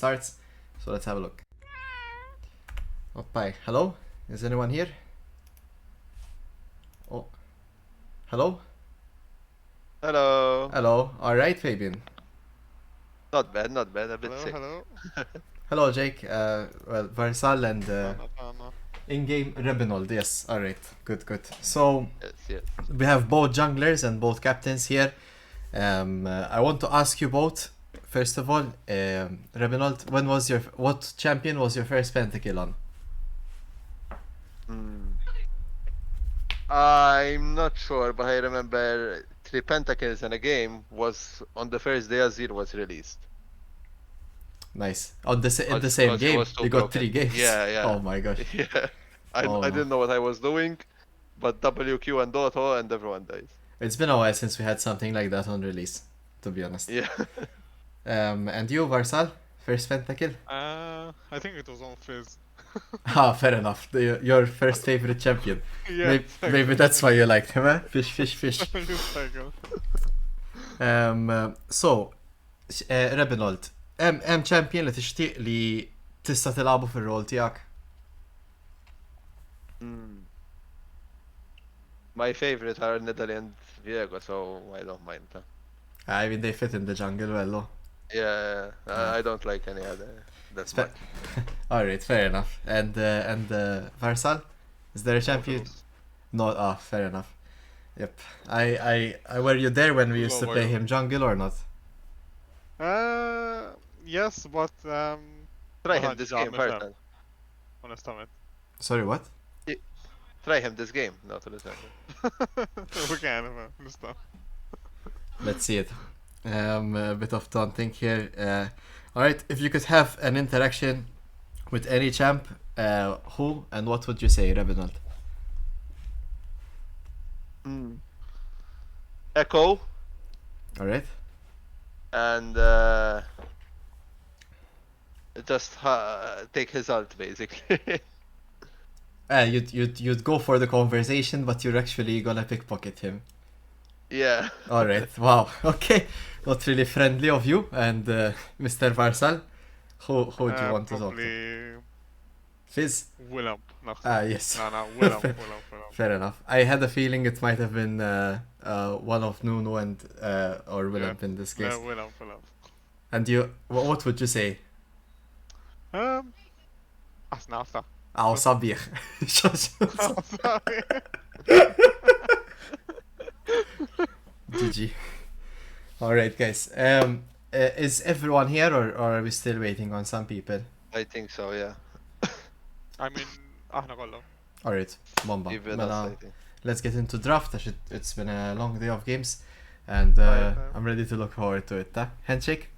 starts. So let's have a look. Okay, hello? Is anyone here? Oh, hello? Hello. Hello. Alright, Fabian. Not bad, not bad. A bit Hello, sick. hello. Hello, Jake. Varsal and Anna. in-game Rebenold. Yes, alright. Good, good. So, Yes, yes. we have both junglers and both captains here. I want to ask you both. First of all, Rebenold, what champion was your first pentakill on? I'm not sure, but I remember 3 pentakills in a game was on the first day Azir was released. Nice. In the same Because he game, was too you got broken. 3 games. Yeah, yeah. Oh my gosh. Yeah. I, Oh I no. didn't know what I was doing, but WQ and Auto and everyone dies. It's been a while since we had something like that on release, to be honest. Yeah. And you, Varsal? First pentakill? I think it was on Fizz. Ah, fair enough. Your first favorite champion. Yeah, Maybe that's why you liked him, eh? Fish, fish, fish. Just cycle. So, Rebenold, hemm champion li tixtieq li tista' tilagħbu fir-rol tiegħek? My favorite are Netherlands Viego, so I don't mind. I mean, they fit in the jungle well, though. Yeah, I don't like any other that Spe- much. Alright, fair enough. And Varsal? Is there a champion? No, fair enough. Yep. I were you there when we used to play him jungle or not? Yes, but Try him this game first. honestament. Sorry, what? Try him this game, not to listen. We can, nästan. Let's see it. A bit of taunting here. Alright, if you could have an interaction with any champ, who and what would you say, Rebenold? Echo Alright. and just take his ult basically. You'd go for the conversation, but you're actually gonna pickpocket him. Yeah. Alright, wow, okay. Not really friendly of you. And Mr. Varsal, who do you want to talk to? Probably Fizz? Willem. Yes. No, Willem. Fair enough. I had a feeling it might have been one of Nuno and or Willem in this case. No, Willem. And you, what would you say? Asnafta. I'll صبيح. Sorry. GG. Alright, guys. Is everyone here, or are we still waiting on some people? I think so, yeah. I mean, aħna kollha. Alright, bomba. Even Mela, us, I think. let's get into draft. It's been a long day of games, and I'm ready to look forward to it. Handshake?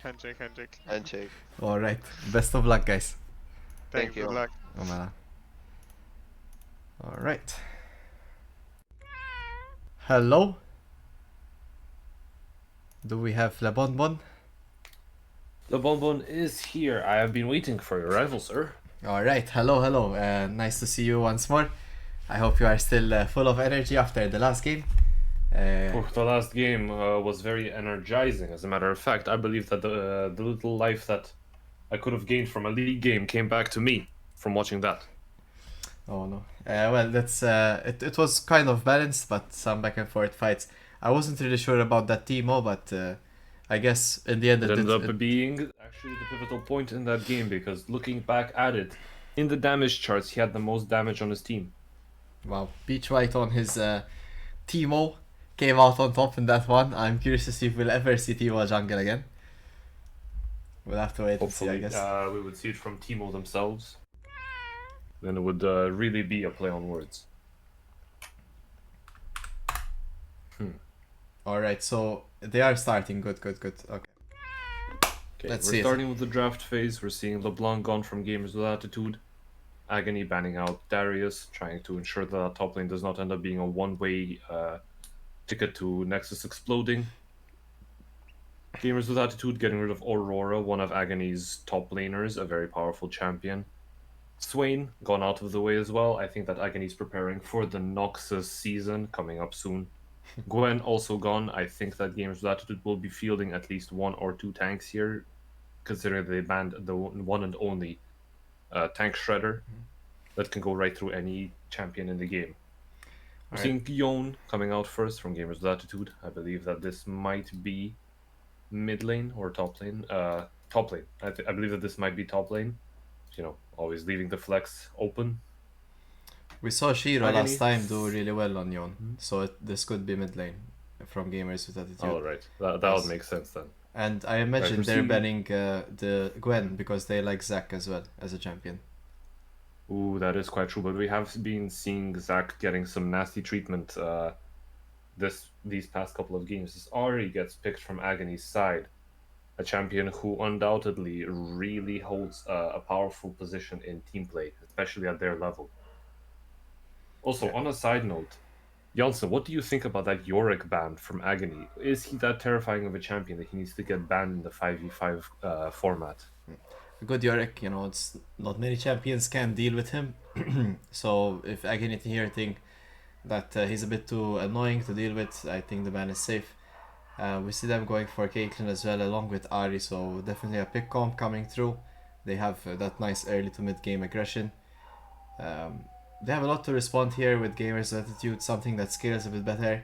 Handshake. Alright, best of luck, guys. Thank you. Good luck. Alright. Hello? Do we have Le Bonbon? The Bonbon is here. I have been waiting for your arrival, sir. Alright, hello. Nice to see you once more. I hope you are still full of energy after the last game. The last game was very energizing. As a matter of fact, I believe that the little life that I could have gained from a league game came back to me from watching that. Oh no. Well, that's it was kind of balanced, but some back and forth fights. I wasn't really sure about that Timo, but I guess in the end It ended up being actually the pivotal point in that game, because looking back at it, in the damage charts, he had the most damage on his team. Wow, Beach White on his Timo came out on top in that one. I'm curious to see if we'll ever see Timo jungle again. We'll have to wait Hopefully, and see, I guess. we would see it from Timo themselves. Then it would really be a play on words. Alright, so they are starting. Good. Okay. Okay, Let's we're see it. starting with the draft phase. We're seeing LeBlanc gone from Gamers with Attitude. Agony banning out Darius, trying to ensure that our top lane does not end up being a one-way ticket to Nexus exploding. Gamers with Attitude getting rid of Aurora, one of Agony's top laners, a very powerful champion. Swain gone out of the way as well. I think that Agony's preparing for the Noxus season coming up soon. Gwen also gone. I think that Gamers with Attitude will be fielding at least 1 or 2 tanks here, considering they banned the one and only tank shredder that can go right through any champion in the game. We're Alright. seeing Yon coming out first from Gamers with Attitude. I believe that this might be mid lane or top lane. Top lane. I believe that this might be top lane. You know, always leaving the flex open. We saw Shiro Agony. last time do really well on Yon, so this could be mid lane from Gamers with Attitude. All right, that Yes. would make sense then. And I imagine we're they're seeing- banning the Gwen because they like Zac as well as a champion. Ooh, that is quite true. But we have been seeing Zac getting some nasty treatment these past couple of games. This Ari gets picked from Agony's side, a champion who undoubtedly really holds a powerful position in team play, especially at their level. Also, Yeah. on a side note, Janssen, what do you think about that Yorick ban from Agony? Is he that terrifying of a champion that he needs to get banned in the 5v5 format? Good Yorick, you know, it's not many champions can deal with him. So if Agony here think that he's a bit too annoying to deal with, I think the ban is safe. We see them going for Caitlyn as well along with Ari, so definitely a pick comp coming through. They have that nice early to mid game aggression. They have a lot to respond here with Gamers Attitude, something that scales a bit better.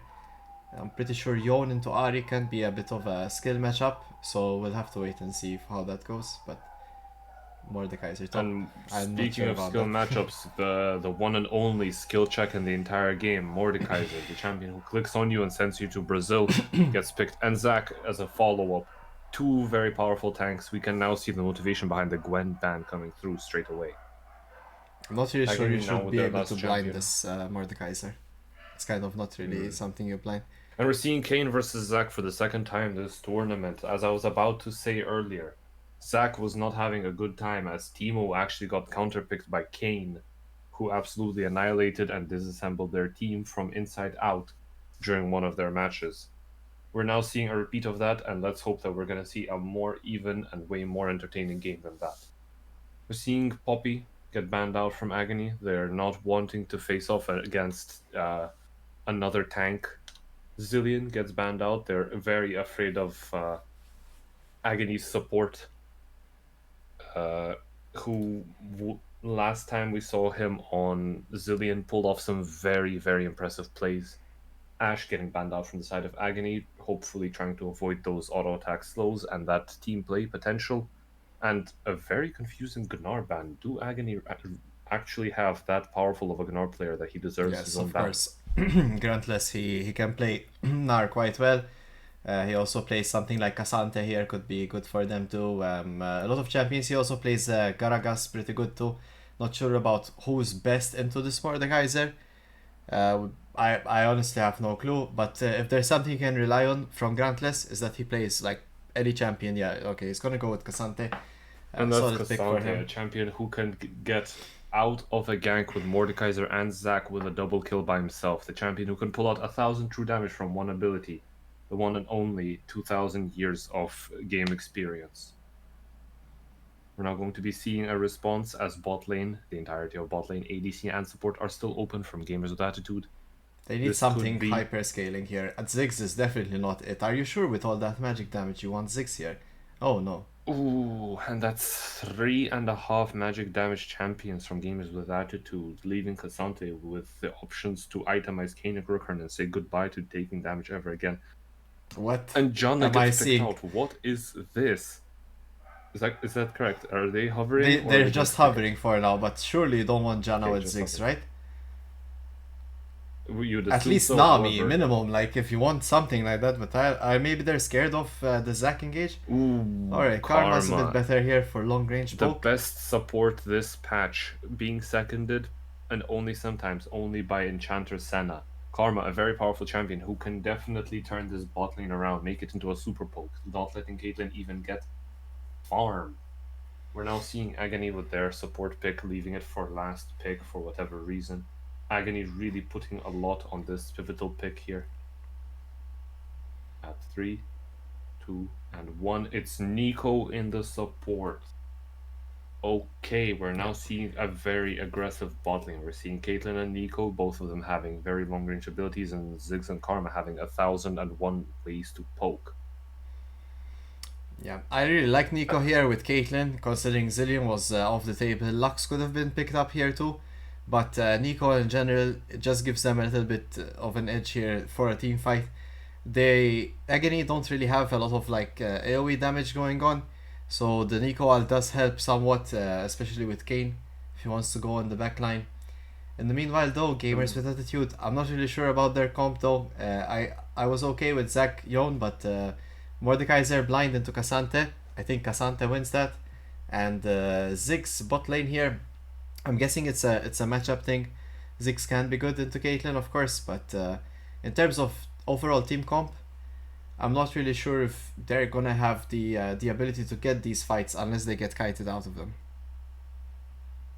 I'm pretty sure Yon into Ari can be a bit of a skill matchup, so we'll have to wait and see how that goes. But Mordekaiser top. And I'm not speaking sure of about skill that. matchups, the one and only skill check in the entire game, Mordekaiser, the champion who clicks on you and sends you to Brazil, gets picked. And Zac as a follow-up. Two very powerful tanks. We can now see the motivation behind the Gwen ban coming through straight away. I'm not really sure Agony you now should with be their able last to blind champion. this Mordekaiser. It's kind of not really something you blind. And we're seeing Kane versus Zac for the second time this tournament. As I was about to say earlier, Zac was not having a good time as Teemo actually got counterpicked by Kane, who absolutely annihilated and disassembled their team from inside out during one of their matches. We're now seeing a repeat of that, and let's hope that we're going to see a more even and way more entertaining game than that. We're seeing Poppy get banned out from Agony. They're not wanting to face off against another tank. Zillion gets banned out. They're very afraid of Agony's support, last time we saw him on Zillion pulled off some very, very impressive plays. Ashe getting banned out from the side of Agony, hopefully trying to avoid those auto attack slows and that team play potential. And a very confusing Gnar ban. Do Agony actually have that powerful of a Gnar player that he deserves Yes, his own of ban? course. Grantless, he can play Gnar quite well. He also plays something like Asante here, could be good for them too. A lot of champions, he also plays Garagas pretty good too. Not sure about who's best into this Mordekaiser. I honestly have no clue, but if there's something you can rely on from Grantless is that he plays like any champion. Yeah, okay, he's gonna go with Cassante. And that's solid pick for Cassante, him. a champion who can get out of a gank with Mordekaiser and Zac with a double kill by himself. The champion who can pull out 1,000 true damage from one ability. The one and only 2,000 years of game experience. We're now going to be seeing a response as bot lane, the entirety of bot lane, ADC and support are still open from Gamers with Attitude. They need This something could be- hyper scaling here. And Ziggs is definitely not it. Are you sure with all that magic damage you want Ziggs here? Oh no. Ooh, and that's 3.5 magic damage champions from Gamers with Attitude, leaving Cassante with the options to itemize Kane and Rookern and say goodbye to taking damage ever again. What? And John Am I gets picked seeing- out. What is this? Is that correct? Are they hovering? or are They're they just going to hovering for now, but surely you don't want Janna Okay, with just Ziggs, hovering. right? pick- You'd At assume least so, Nami, however- minimum, like if you want something like that, but I maybe they're scared of the Zac engage. Ooh, Alright, Karma's a Karma. bit better here for long range The poke. best support this patch, being seconded, and only sometimes only by Enchanter Senna. Karma, a very powerful champion who can definitely turn this bot lane around, make it into a super poke, not letting Caitlyn even get farm. We're now seeing Agony with their support pick, leaving it for last pick for whatever reason. Agony really putting a lot on this pivotal pick here. At 3, 2, and 1, it's Nico in the support. Okay, we're now seeing a very aggressive bot lane. We're seeing Caitlyn and Nico, both of them having very long range abilities, and Ziggs and Karma having 1,001 ways to poke. Yeah, I really like Nico here with Caitlyn, considering Zillion was off the table. Lux could have been picked up here too, but Nico in general, it just gives them a little bit of an edge here for a team fight. They Agony don't really have a lot of like AoE damage going on, so the Nico ult does help somewhat, especially with Kane if he wants to go on the back line. In the meanwhile, though, gamers with attitude, I'm not really sure about their comp though. I was okay with Zach Yon, but Mordecai is there blind into Cassante. I think Cassante wins that, and Ziggs bot lane here. I'm guessing it's a matchup thing. Ziggs can be good into Caitlyn, of course, but in terms of overall team comp, I'm not really sure if they're gonna have the ability to get these fights unless they get kited out of them.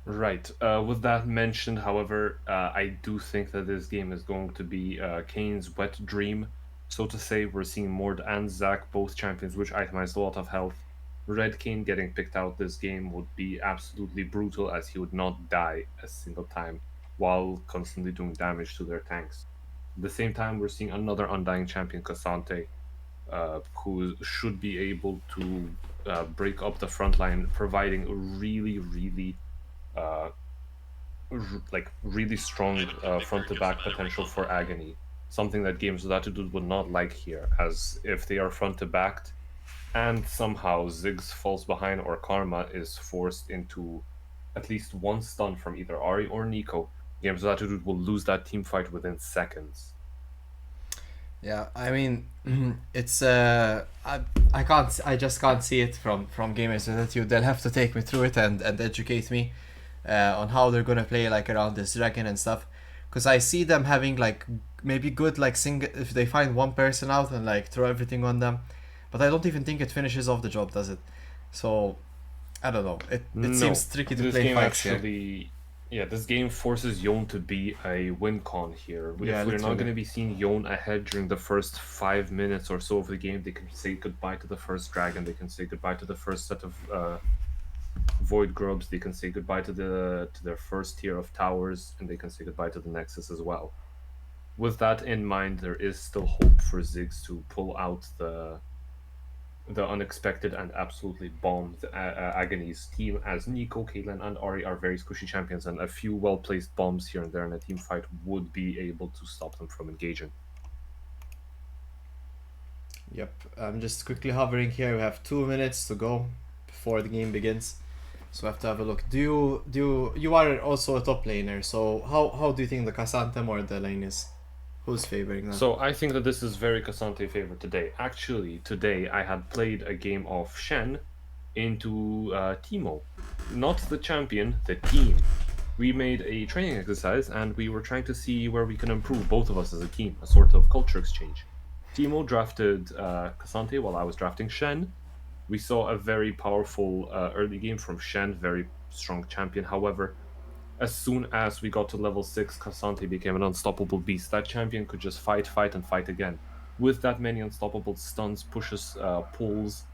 Right. With that mentioned, however, I do think that this game is going to be Kane's wet dream, so to say. We're seeing Mord and Zac, both champions, which itemized a lot of health. Red Kane getting picked out this game would be absolutely brutal, as he would not die a single time while constantly doing damage to their tanks. At the same time, we're seeing another undying champion, Cassante, who should be able to break up the front line, providing a really uh, really strong front to back potential for Agony. Something that games with attitude would not like here, as if they are front to backed and somehow Ziggs falls behind or Karma is forced into at least one stun from either Ari or Nico, games with attitude will lose that team fight within seconds. Yeah, I mean, it's I just can't see it from gamers with attitude. They'll have to take me through it and educate me on how they're gonna play like around this dragon and stuff, because I see them having like maybe good like single if they find one person out and like throw everything on them, but I don't even think it finishes off the job, does it? So I don't know. It No, seems tricky to this play game fights here. actually, yeah, this game forces Yon to be a win con here. Yeah, If we're not literally. going to be seeing Yon ahead during the first 5 minutes or so of the game, they can say goodbye to the first dragon. They can say goodbye to the first set of void grubs. They can say goodbye to their first tier of towers, and they can say goodbye to the nexus as well. With that in mind, there is still hope for Ziggs to pull out the unexpected and absolutely bombed Agony's team, as Nico, Caitlyn, and Ari are very squishy champions, and a few well-placed bombs here and there in a team fight would be able to stop them from engaging. Yep, I'm just quickly hovering here. We have 2 minutes to go before the game begins, so I have to have a look. You are also a top laner, so how do you think the Cassandra or the lane is? Who's favoring that? So I think that this is very Cassante favored today. Actually, today I had played a game of Shen into Teemo. Not the champion, the team. We made a training exercise and we were trying to see where we can improve, both of us as a team, a sort of culture exchange. Teemo drafted Cassante while I was drafting Shen. We saw a very powerful early game from Shen, very strong champion. However, as soon as we got to level 6, Cassante became an unstoppable beast. That champion could just fight, and fight again. With that many unstoppable stuns, pushes, pulls,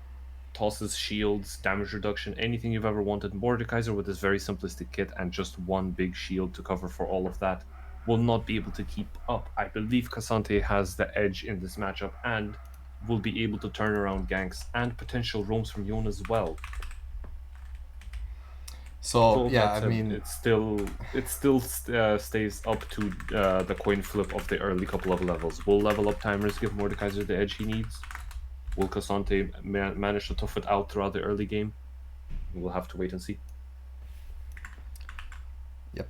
tosses, shields, damage reduction, anything you've ever wanted. Mordekaiser with this very simplistic kit and just one big shield to cover for all of that will not be able to keep up. I believe Cassante has the edge in this matchup and will be able to turn around ganks and potential roams from Yon as well. So yeah, that I said, mean, it still stays up to the coin flip of the early couple of levels. Will level up timers give Mordekaiser the edge he needs? Will Cassante manage to tough it out throughout the early game? We'll have to wait and see. Yep.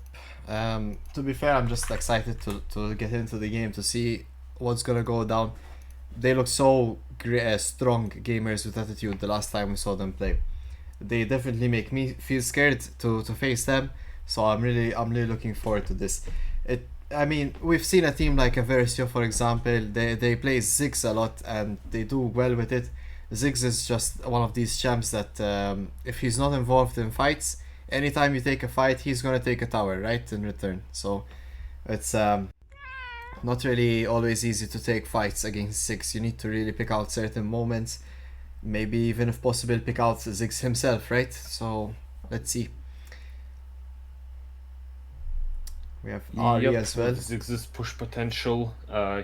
To be fair, I'm just excited to get into the game to see what's gonna go down. They look so strong gamers with attitude the last time we saw them play. They definitely make me feel scared to face them. So I'm really looking forward to this. I mean, we've seen a team like Aversio, for example. They play Ziggs a lot and they do well with it. Ziggs is just one of these champs that if he's not involved in fights, anytime you take a fight, he's gonna take a tower, right, in return. So it's not really always easy to take fights against Ziggs. You need to really pick out certain moments. Maybe even if possible pick out Ziggs himself, right? So let's see. We have Ari as well. With Ziggs' push potential,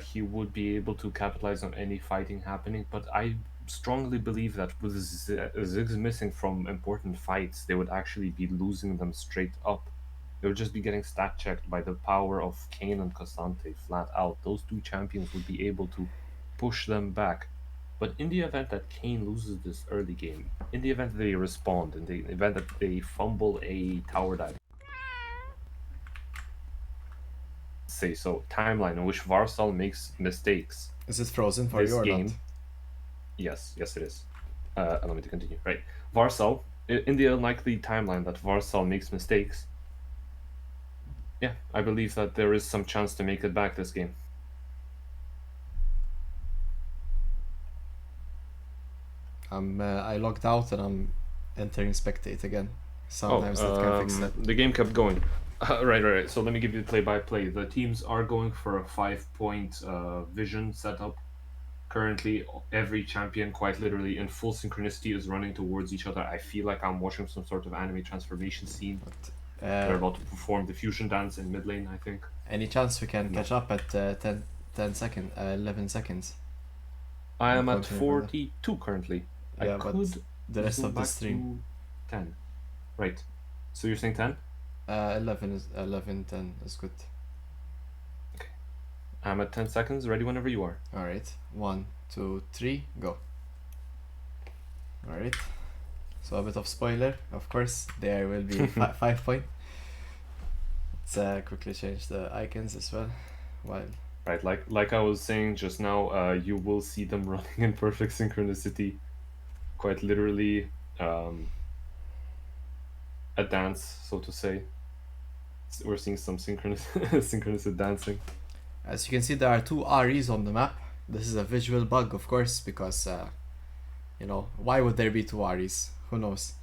he would be able to capitalize on any fighting happening, but I strongly believe that with Ziggs missing from important fights, they would actually be losing them straight up. They would just be getting stat checked by the power of Kane and Cassante flat out. Those two champions would be able to push them back. But in the event that Kane loses this early game, in the event that they respond, in the event that they fumble a tower dive, say so, timeline in which Varsal makes mistakes. Is it frozen for This you or game, not? yes, it is. Allow me to continue. Right, Varsal, in the unlikely timeline that Varsal makes mistakes, yeah, I believe that there is some chance to make it back this game. I logged out and I'm entering spectate again. Sometimes that can fix that. The game kept going. Right. So let me give you the play-by-play. The teams are going for a 5-point vision setup. Currently, every champion, quite literally, in full synchronicity, is running towards each other. I feel like I'm watching some sort of anime transformation scene. But, They're about to perform the fusion dance in mid lane, I think. any chance we can No. catch up at 11 seconds? I am at Continue further. 42 currently. Yeah, I but could the rest zoom of the back stream. to 10. Right. So you're saying 10? 11, 10 is good. I'm at 10 seconds, ready whenever you are. Alright, 1, 2, 3, go. Alright, so a bit of spoiler, of course, there will be 5 point. Let's quickly change the icons as well. While Right, like I was saying just now, you will see them running in perfect synchronicity. Quite literally, a dance, so to say. We're seeing some synchronous dancing. as you can see, there are 2 REs on the map. This is a visual bug, of course, because you know, why would there be 2 REs? Who knows?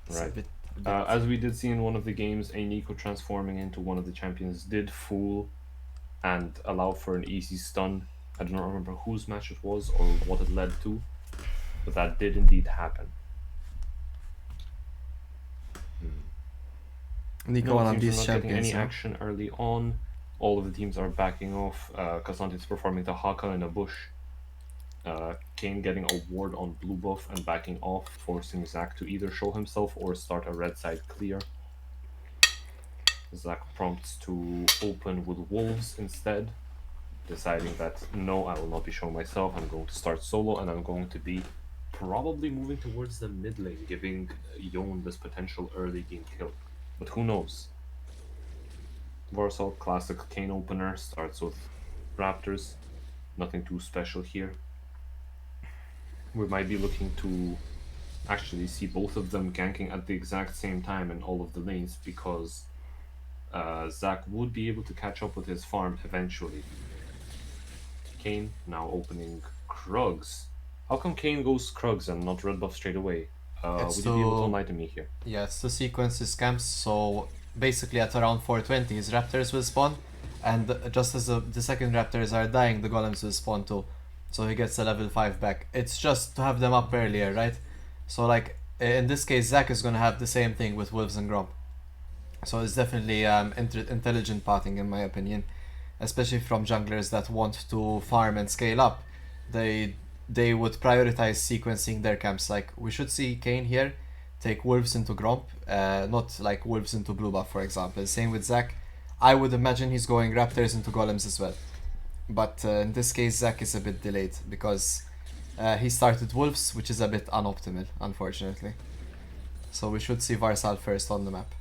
It's Right. a bit As we did see in one of the games, a Nico transforming into one of the champions did fool and allow for an easy stun. I do not remember whose match it was or what it led to, but that did indeed happen. Nico No one of teams these are not getting champions. any no? action early on. All of the teams are backing off. Cassante is performing the Haka in a bush. Kane getting a ward on blue buff and backing off, forcing Zac to either show himself or start a red side clear. Zac prompts to open with wolves instead, deciding that no, I will not be showing myself, I'm going to start solo and I'm going to be probably moving towards the mid lane, giving Yon this potential early game kill. But who knows? Varsal, classic Kane opener, starts with Raptors, nothing too special here. We might be looking to actually see both of them ganking at the exact same time in all of the lanes, because Zac would be able to catch up with his farm eventually. Kane now opening Krugs. How come Kane goes Krugs and not red buff straight away? It's Would you be able to to- enlighten me here? Yeah, it's to sequence his camps, so basically at around 420 his raptors will spawn, and just as the second raptors are dying, the golems will spawn too. So he gets a level 5 back. It's just to have them up earlier, right? So like, in this case, Zac is gonna have the same thing with Wolves and Gromp. So it's definitely intelligent pathing in my opinion. Especially from junglers that want to farm and scale up. They would prioritize sequencing their camps. Like, we should see Kane here take Wolves into Gromp, not like Wolves into Blue Buff, for example. Same with Zac. I would imagine he's going Raptors into Golems as well. But in this case, Zac is a bit delayed because he started Wolves, which is a bit unoptimal, unfortunately. So we should see Varsal first on the map.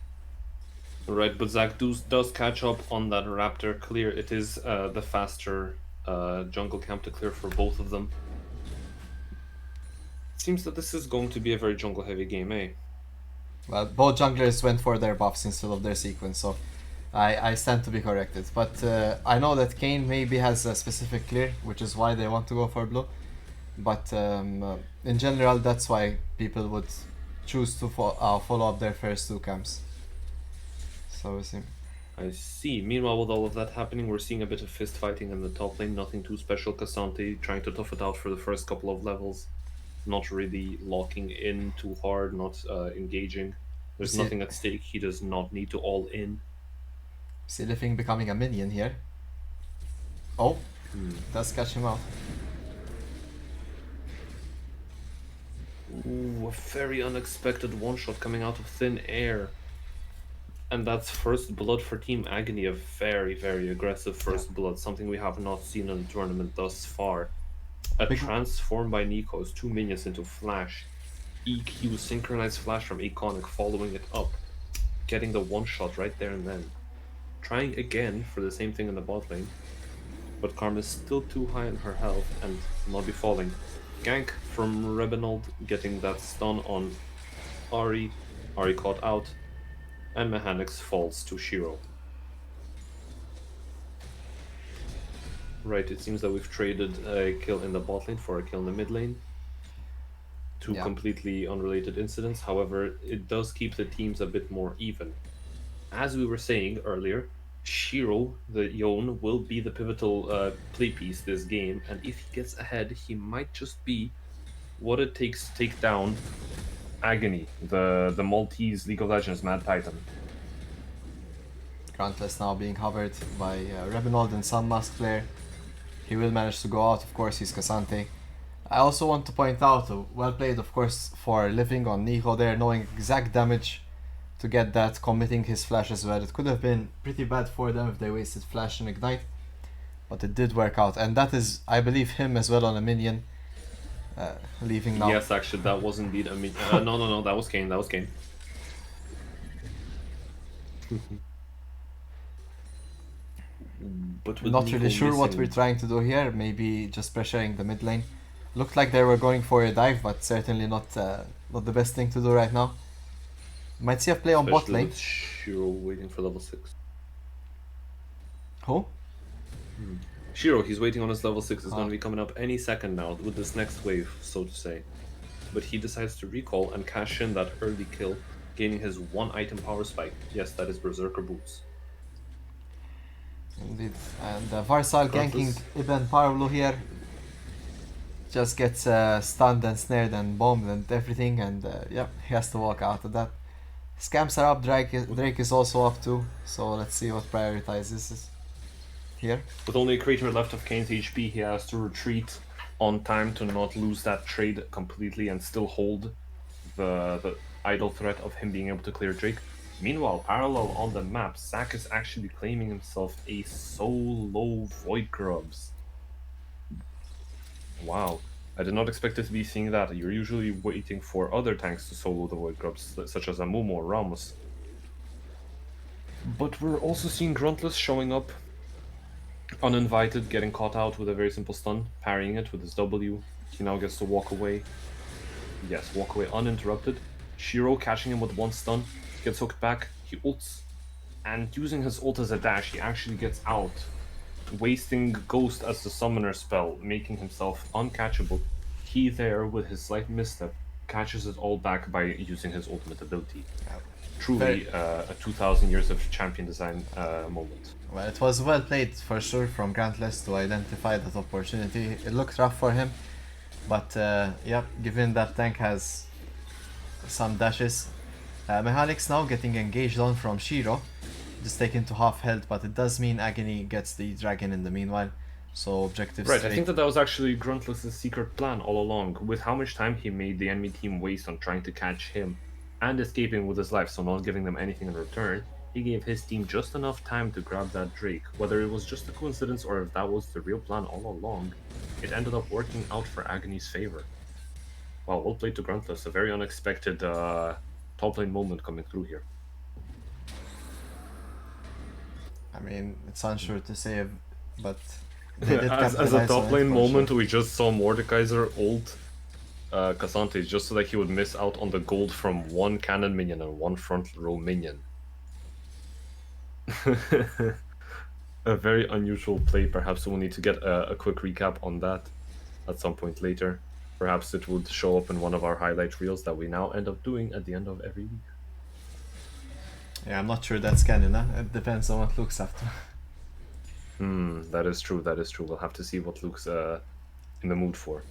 Right, but Zac does catch up on that Raptor clear. It is the faster jungle camp to clear for both of them. Seems that this is going to be a very jungle heavy game, eh? Well, both junglers went for their buffs instead of their sequence, so I stand to be corrected. But I know that Kane maybe has a specific clear, which is why they want to go for blue. But in general, that's why people would choose to follow up their first 2 camps. So we see. I see. Meanwhile, with all of that happening, we're seeing a bit of fist fighting in the top lane. Nothing too special. Cassante trying to tough it out for the first couple of levels. Not really locking in too hard, not engaging. There's See- nothing at stake. He does not need to all in. See Living becoming a minion here. Oh, Hmm. does catch him out. Ooh, a very unexpected one-shot coming out of thin air. And that's first blood for Team Agony, a very, very aggressive first blood, something we have not seen in the tournament thus far. A Big- transform by Nico's 2 minions into Flash. EQ synchronized Flash from Iconic following it up. Getting the one-shot right there and then. Trying again for the same thing in the bot lane. But Karma's still too high in her health and will not be falling. Gank from Rebenold getting that stun on Ari. Ari caught out. And Mechanics falls to Shiro. Right, it seems that we've traded a kill in the bot lane for a kill in the mid lane. Two completely unrelated incidents, however, it does keep the teams a bit more even. As we were saying earlier, Shiro, the Yon, will be the pivotal play piece this game, and if he gets ahead, he might just be what it takes to take down Agony, the Maltese League of Legends Mad Titan. Grantless now being hovered by Rebenold and some mask player. He will manage to go out, of course, he's Cassante. I also want to point out, well played of course for living on Nico there, knowing exact damage to get that, committing his flash as well. It could have been pretty bad for them if they wasted flash and ignite, but it did work out, and that is, I believe, him as well on a minion. Leaving now. Yes, actually, that was indeed a minion. No, that was Kane, that was Kane. But Not Nico really sure what missing- we're trying to do here, maybe just pressuring the mid lane. Looked like they were going for a dive, but certainly not the best thing to do right now. Might see a play on bot Especially lane. with Shiro waiting for level 6. Who? Shiro, he's waiting on his level 6. Is going to be coming up any second now with this next wave, so to say. But he decides to recall and cash in that early kill, gaining his 1 item power spike. Yes, that is Berserker Boots. Indeed. And Varsal ganking Ibn Parvlo here. Just gets stunned and snared and bombed and everything, and yeah, he has to walk out of that. Scams are up, Drake is also up too, so let's see what prioritizes here. With only a crater left of Kane's HP, he has to retreat on time to not lose that trade completely and still hold the idle threat of him being able to clear Drake. Meanwhile, parallel on the map, Zac is actually claiming himself a solo Void Grubs. Wow, I did not expect to be seeing that. You're usually waiting for other tanks to solo the Void Grubs, such as Amumu or Ramos. But we're also seeing Gruntless showing up uninvited, getting caught out with a very simple stun, parrying it with his W. He now gets to walk away. Yes, walk away uninterrupted. Shiro catching him with 1 stun, gets hooked back, he ults, and using his ult as a dash, he actually gets out, wasting Ghost as the summoner spell, making himself uncatchable. He there, with his slight misstep, catches it all back by using his ultimate ability. Truly a 2000 years of champion design moment. Well, it was well played for sure from Grantless to identify that opportunity. It looked rough for him, but yeah, given that tank has some dashes. Mechanics now getting engaged on from Shiro, just taken to half health, but it does mean Agony gets the dragon in the meanwhile, so objectives Right, straight. I think that was actually Gruntless's secret plan all along, with how much time he made the enemy team waste on trying to catch him and escaping with his life, so not giving them anything in return. He gave his team just enough time to grab that Drake. Whether it was just a coincidence or if that was the real plan all along, it ended up working out for Agony's favor. Wow, well played to Gruntless, a very unexpected top lane moment coming through here. I mean, it's unsure to say, but they did as a capitalize top on it lane for moment, sure. we just saw Mordekaiser ult Cassante just so that he would miss out on the gold from 1 cannon minion and 1 front row minion. A very unusual play. Perhaps we'll need to get a quick recap on that at some point later. Perhaps it would show up in one of our highlight reels that we now end up doing at the end of every week. Yeah, I'm not sure that's canon, huh? It depends on what Luke's after. That is true, that is true. We'll have to see what Luke's in the mood for.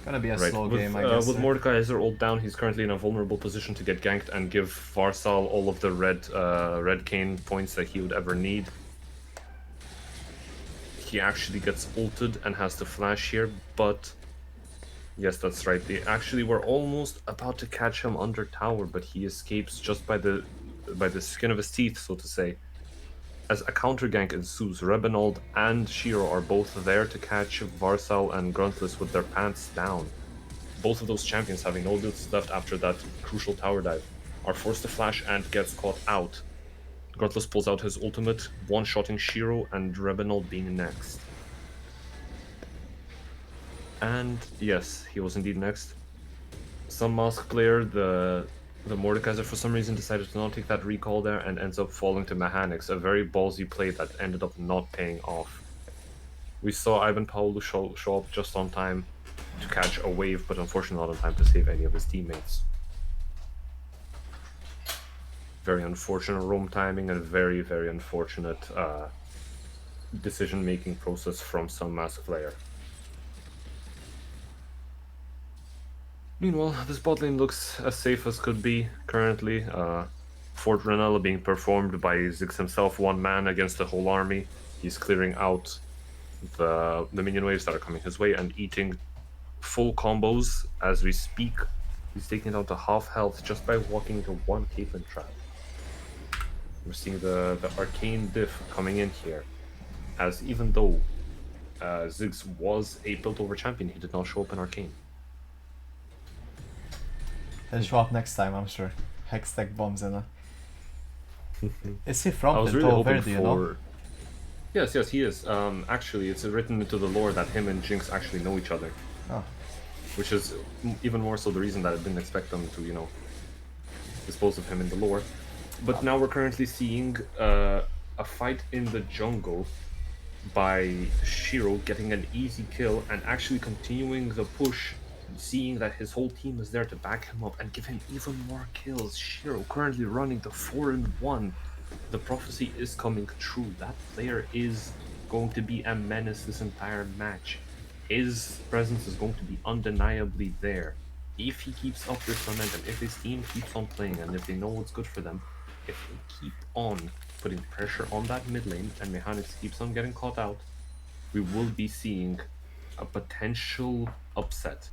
Gonna be a Right, slow with, game, I guess. with Mordekaiser ult down, he's currently in a vulnerable position to get ganked and give Varsal all of the red cane points that he would ever need. He actually gets ulted and has to flash here, but Yes, that's right. They actually were almost about to catch him under tower, but he escapes just by the skin of his teeth, so to say. As a counter gank ensues, Rebenold and Shiro are both there to catch Varsal and Gruntless with their pants down. Both of those champions, having no builds left after that crucial tower dive, are forced to flash and gets caught out. Gruntless pulls out his ultimate, one-shotting Shiro and Rebenold being next. And yes, he was indeed next. Some mask player, the Mordekaiser, for some reason decided to not take that recall there and ends up falling to Mechanics, a very ballsy play that ended up not paying off. We saw Ivan Paolo show up just on time to catch a wave, but unfortunately not on time to save any of his teammates. Very unfortunate roam timing and very, very unfortunate decision-making process from some mask player. Meanwhile, this bot lane looks as safe as could be currently. Fort Renella being performed by Ziggs himself, one man against the whole army. He's clearing out the minion waves that are coming his way and eating full combos as we speak. He's taking it down to half health just by walking into one Caitlyn trap. We're seeing the arcane diff coming in here, as even though Ziggs was a built-over champion, he did not show up in arcane. He'll show up next time, I'm sure. Hextech bombs in it. Is he from I was really Piltover, hoping do you know? for. Yes, he is. Actually, it's written into the lore that him and Jinx actually know each other. Oh. Which is even more so the reason that I didn't expect them to, dispose of him in the lore. But now we're currently seeing a fight in the jungle by Shiro getting an easy kill and actually continuing the push, seeing that his whole team is there to back him up and give him even more kills. Shiro currently running the 4-1. The prophecy is coming true. That player is going to be a menace this entire match. His presence is going to be undeniably there. If he keeps up this momentum, if his team keeps on playing, and if they know what's good for them, if they keep on putting pressure on that mid lane and Mechanics keeps on getting caught out, we will be seeing a potential upset,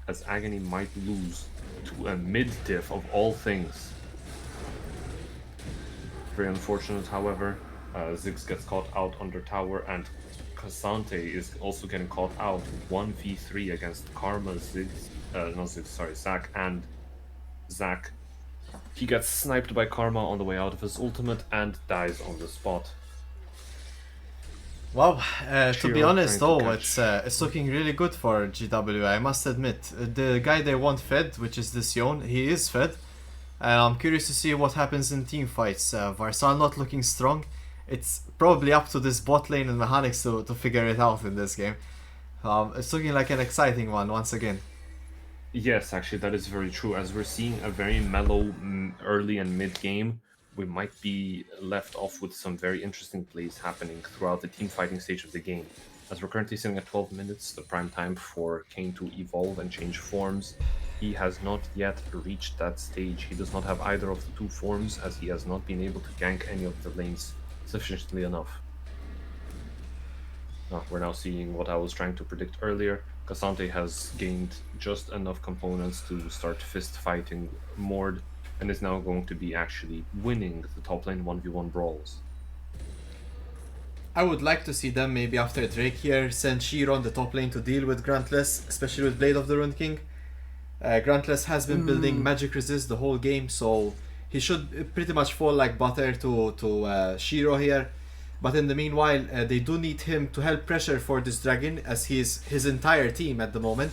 as Agony might lose to a mid diff of all things. Very unfortunate, however. Ziggs gets caught out under tower, and Cassante is also getting caught out 1v3 against Karma, Zac and Zac. He gets sniped by Karma on the way out of his ultimate and dies on the spot. Well, to be Shiro honest trying though, to it's looking really good for GWA, I must admit. The guy they want fed, which is this Sion, he is fed. And I'm curious to see what happens in team fights. Varsal not looking strong. It's probably up to this bot lane and Mechanics to figure it out in this game. It's looking like an exciting one once again. Yes, actually, that is very true. As we're seeing a very mellow early and mid game, we might be left off with some very interesting plays happening throughout the team fighting stage of the game. As we're currently sitting at 12 minutes, the prime time for Kayn to evolve and change forms, he has not yet reached that stage. He does not have either of the two forms, as he has not been able to gank any of the lanes sufficiently enough. We're now seeing what I was trying to predict earlier. Cassante has gained just enough components to start fist fighting Mord, and is now going to be actually winning the top lane 1v1 brawls. I would like to see them maybe after Drake here send Shiro on the top lane to deal with Grantless, especially with Blade of the Ruined King. Grantless has been building magic resist the whole game, so he should pretty much fall like butter to Shiro here. But in the meanwhile, they do need him to help pressure for this dragon, as he is his entire team at the moment.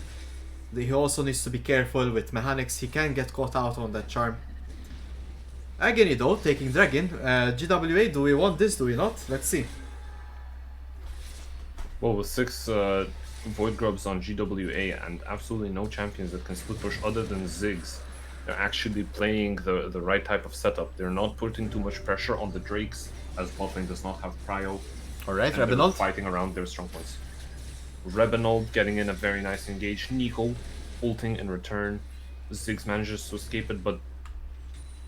He also needs to be careful with Mechanics. He can get caught out on that charm. Agony though, taking dragon. GWA, do we want this? Do we not? Let's see. Well, with 6 Void Grubs on GWA and absolutely no champions that can split push other than Ziggs, they're actually playing the right type of setup. They're not putting too much pressure on the Drakes, as botlane does not have prio. Alright, and they're Rebenold. fighting around their strong points. Rebenold getting in a very nice engage. Nico ulting in return. Ziggs manages to escape it, but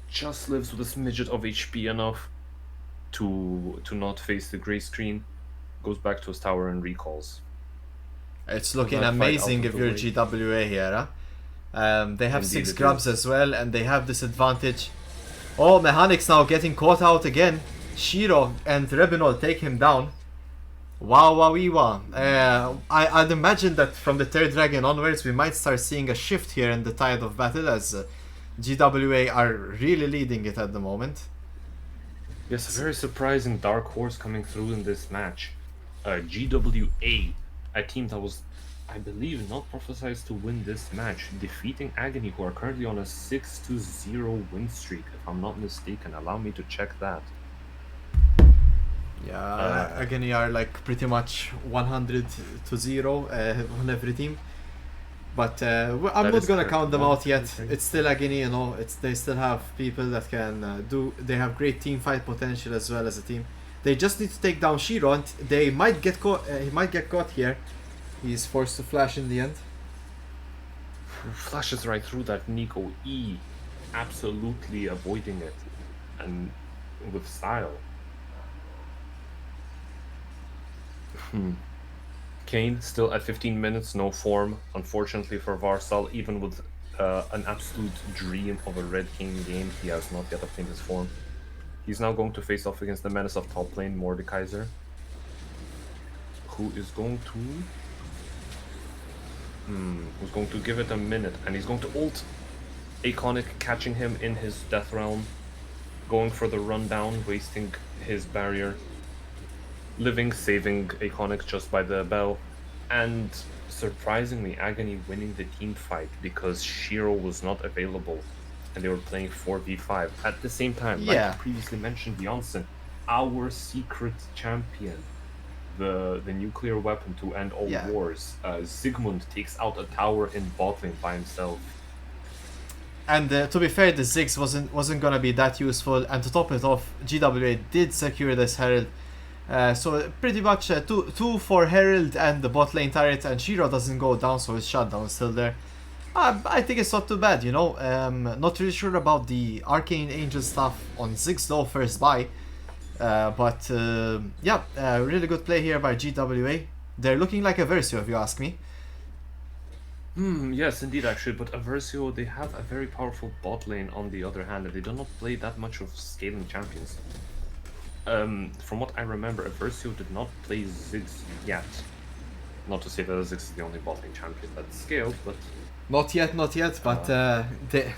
just lives with a smidget of HP enough to not face the grey screen. Goes back to his tower and recalls. It's looking that fight amazing out if of you're the way. GWA here. They have Indeed 6 it grabs is. as well, and they have this advantage. Oh, Mechanics now getting caught out again. Shiro and Rebinol take him down. Wow, wowee wow. I'd imagine that from the 3rd dragon onwards, we might start seeing a shift here in the tide of battle, as GWA are really leading it at the moment. Yes, a very surprising dark horse coming through in this match. GWA, a team that was, I believe, not prophesied to win this match, defeating Agony, who are currently on a 6-0 win streak, if I'm not mistaken. Allow me to check that. Yeah, Agony are like pretty much 100-0 on every team. But I'm That not is gonna correct. count them out yet. 100%. It's still Agony, you know. They still have people that can do. They have great team fight potential as well as a team. They just need to take down Shiro, and they might get caught. He might get caught here. He's forced to flash in the end. Flashes right through that Nico E, absolutely avoiding it, and with style. Kane still at 15 minutes, no form, unfortunately for Varsal. Even with an absolute dream of a Red King game, he has not yet obtained his form. He's now going to face off against the menace of top lane, Mordekaiser, who is going to... who's going to give it a minute, and he's going to ult. Aconic catching him in his death realm, going for the rundown, wasting his barrier. Living, saving Aconic just by the bell, and surprisingly Agony winning the team fight because Shiro was not available and they were playing 4v5. At the same time, Yeah. like you previously mentioned, Beyonce, our secret champion, the nuclear weapon to end all Yeah. wars, Sigmund takes out a tower in bot lane by himself. And to be fair, the Ziggs wasn't gonna be that useful. And to top it off, GWA did secure this Herald. So pretty much 2 for Herald and the bot lane turret, and Shiro doesn't go down, so his shutdown is still there. I think it's not too bad, you know. Not really sure about the Arcane Angel stuff on Ziggs though, first buy. But yeah, really good play here by GWA. They're looking like a Versio, if you ask me. Yes, indeed, actually, but Aversio, they have a very powerful bot lane on the other hand, and they do not play that much of scaling champions. From what I remember, Aversio did not play Ziggs yet. Not to say that Ziggs is the only bot lane champion that's scaled, but... Not yet, but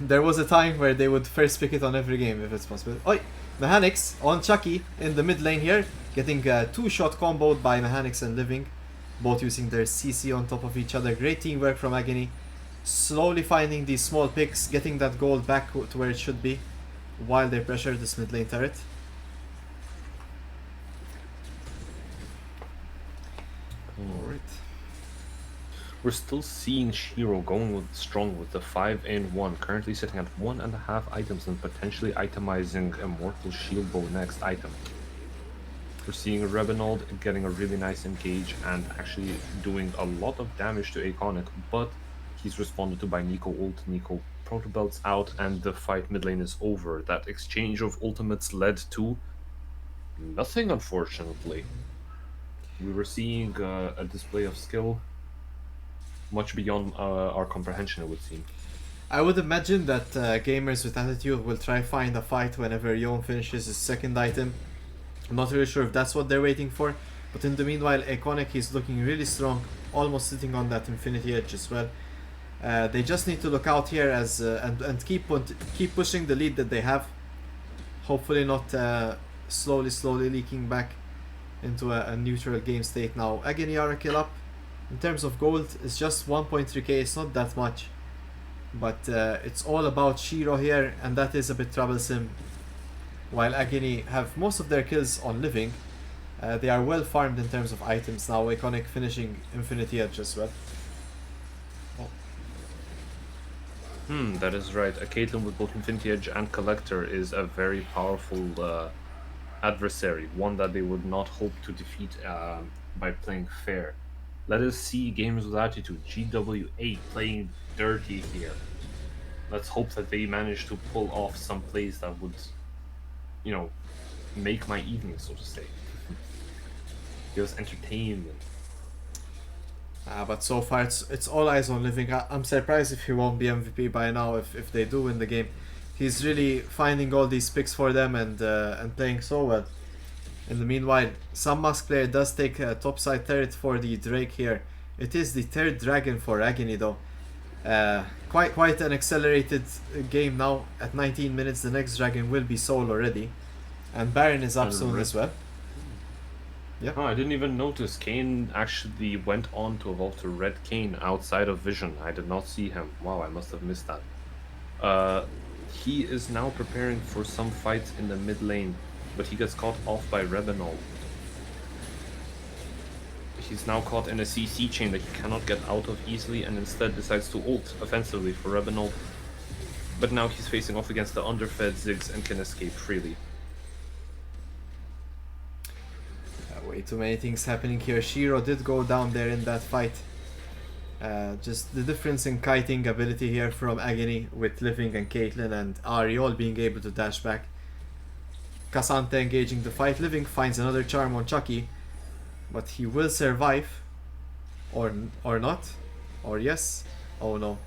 there was a time where they would first pick it on every game if it's possible. Oi! Mechanics on Chucky in the mid lane here, getting 2-shot comboed by Mechanics and Living, both using their CC on top of each other. Great teamwork from Agony. Slowly finding these small picks, getting that gold back to where it should be, while they pressure this mid lane turret. Alright. We're still seeing Shiro going strong with the 5-in-1, currently sitting at 1.5 items and potentially itemizing Immortal Shield Bow next item. We're seeing Rebinold getting a really nice engage and actually doing a lot of damage to Aconic, but he's responded to by Nico ult. Nico protobelts out and the fight mid lane is over. That exchange of ultimates led to nothing, unfortunately. We were seeing a display of skill much beyond our comprehension, it would seem. I would imagine that gamers with attitude will try find a fight whenever Yon finishes his second item. I'm not really sure if that's what they're waiting for, but in the meanwhile, Aconic is looking really strong, almost sitting on that Infinity Edge as well. They just need to look out here as and keep pushing the lead that they have. Hopefully not slowly leaking back into a neutral game state now. Agony are a kill up. In terms of gold, it's just 1.3k, it's not that much. But it's all about Shiro here, and that is a bit troublesome. While Agony have most of their kills on Living, they are well farmed in terms of items now. Aconic finishing Infinity Edge as well. That is right. A Caitlyn with both Infinity Edge and Collector is a very powerful adversary, one that they would not hope to defeat by playing fair. Let us see Gamers with Attitude, GWA, playing dirty here. Let's hope that they manage to pull off some plays that would, you know, make my evening, so to say. Give us entertainment. But so far it's all eyes on Living. I'm surprised if he won't be MVP by now. If they do win the game, he's really finding all these picks for them and playing so well. In the meanwhile, some Musk player does take a topside turret for the Drake here. It is the third dragon for Agony though. Quite an accelerated game now. At 19 minutes, the next dragon will be soul already, and Baron is up And soon Red- as well. Oh, I didn't even notice. Kane actually went on to evolve to Red Kane outside of vision. I did not see him. Wow, I must have missed that. He is now preparing for some fights in the mid lane, but he gets caught off by Rebenol. He's now caught in a CC chain that he cannot get out of easily and instead decides to ult offensively for Rebenol. But now he's facing off against the underfed Ziggs and can escape freely. Way too many things happening here. Shiro did go down there in that fight. Just the difference in kiting ability here from Agony with Living and Caitlyn and Ari all being able to dash back. Cassante engaging the fight. Living finds another charm on Chucky, but he will survive, or not, or yes. Oh no,